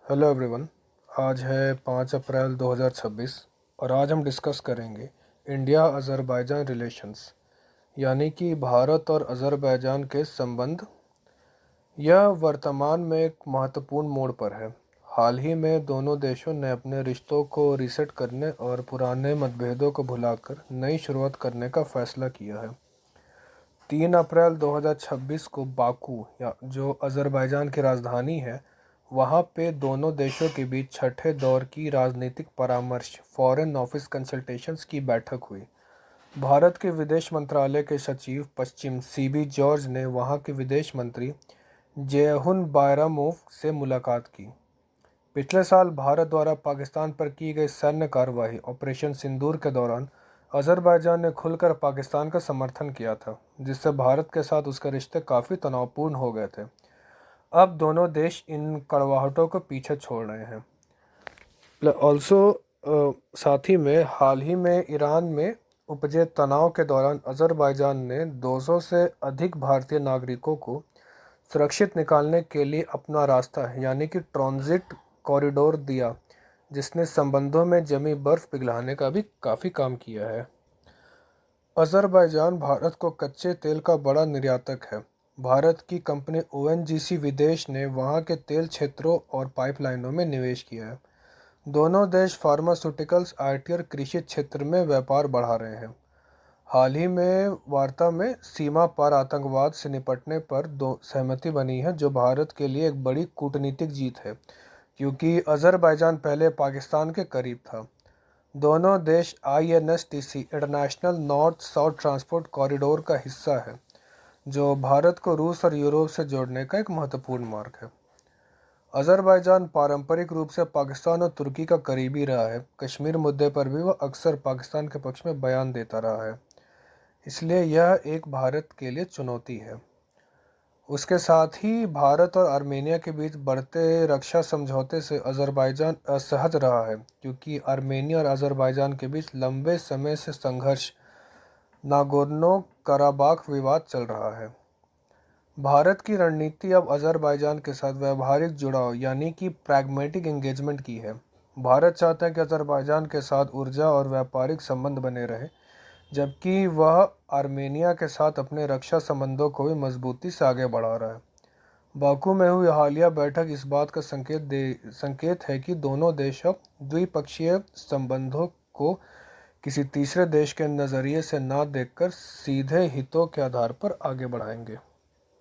Hello everyone. आज है 5 अप्रैल 2026 और आज हम डिस्कस करेंगे इंडिया अज़रबैजान रिलेशंस, यानी कि भारत और अज़रबैजान के संबंध। यह वर्तमान में एक महत्वपूर्ण मोड़ पर है। हाल ही में दोनों देशों ने अपने रिश्तों को रीसेट करने और पुराने मतभेदों को भुलाकर नई शुरुआत करने का फैसला किया है। 3 अप्रैल 2026 को बाकू, या जो अज़रबैजान की राजधानी है, वहाँ पे दोनों देशों के बीच छठे दौर की राजनीतिक परामर्श फॉरेन ऑफिस कंसल्टेशंस की बैठक हुई। भारत के विदेश मंत्रालय के सचिव पश्चिम सीबी जॉर्ज ने वहाँ के विदेश मंत्री जेहुन बायरामोव से मुलाकात की। पिछले साल भारत द्वारा पाकिस्तान पर की गई सैन्य कार्रवाई ऑपरेशन सिंदूर के दौरान अज़रबैजान ने खुलकर पाकिस्तान का समर्थन किया था, जिससे भारत के साथ उसके रिश्ते काफ़ी तनावपूर्ण हो गए थे। अब दोनों देश इन कड़वाहटों को पीछे छोड़ रहे हैं। साथ ही में हाल ही में ईरान में उपजे तनाव के दौरान अज़रबैजान ने 200 से अधिक भारतीय नागरिकों को सुरक्षित निकालने के लिए अपना रास्ता, यानी कि ट्रांजिट कॉरिडोर दिया, जिसने संबंधों में जमी बर्फ पिघलाने का भी काफ़ी काम किया है। अज़रबैजान भारत को कच्चे तेल का बड़ा निर्यातक है। भारत की कंपनी ओएनजीसी विदेश ने वहाँ के तेल क्षेत्रों और पाइपलाइनों में निवेश किया है। दोनों देश फार्मास्यूटिकल्स, आईटी और कृषि क्षेत्र में व्यापार बढ़ा रहे हैं। हाल ही में वार्ता में सीमा पार आतंकवाद से निपटने पर दो सहमति बनी है, जो भारत के लिए एक बड़ी कूटनीतिक जीत है, क्योंकि अज़रबैजान पहले पाकिस्तान के करीब था। दोनों देश INSTC international north south transport corridor का हिस्सा है, जो भारत को रूस और यूरोप से जोड़ने का एक महत्वपूर्ण मार्ग है। अज़रबैजान पारंपरिक रूप से पाकिस्तान और तुर्की का करीबी रहा है। कश्मीर मुद्दे पर भी वह अक्सर पाकिस्तान के पक्ष में बयान देता रहा है, इसलिए यह एक भारत के लिए चुनौती है। उसके साथ ही भारत और आर्मेनिया के बीच बढ़ते रक्षा समझौते से अज़रबैजान असहज रहा है, क्योंकि आर्मेनिया और अज़रबैजान के बीच लंबे समय से संघर्ष, नागोर्नो कराबाख विवाद चल रहा है। भारत की रणनीति अब अज़रबैजान के साथ व्यावहारिक जुड़ाव, यानी कि प्रैग्मेटिक एंगेजमेंट की है। भारत चाहता है कि अज़रबैजान के साथ ऊर्जा और व्यापारिक संबंध बने रहे, जबकि वह आर्मेनिया के साथ अपने रक्षा संबंधों को भी मजबूती से आगे बढ़ा रहा है। बाकू में हुई हालिया बैठक इस बात का संकेत है कि दोनों देश अब द्विपक्षीय संबंधों को किसी तीसरे देश के नज़रिए से ना देखकर सीधे हितों के आधार पर आगे बढ़ाएंगे।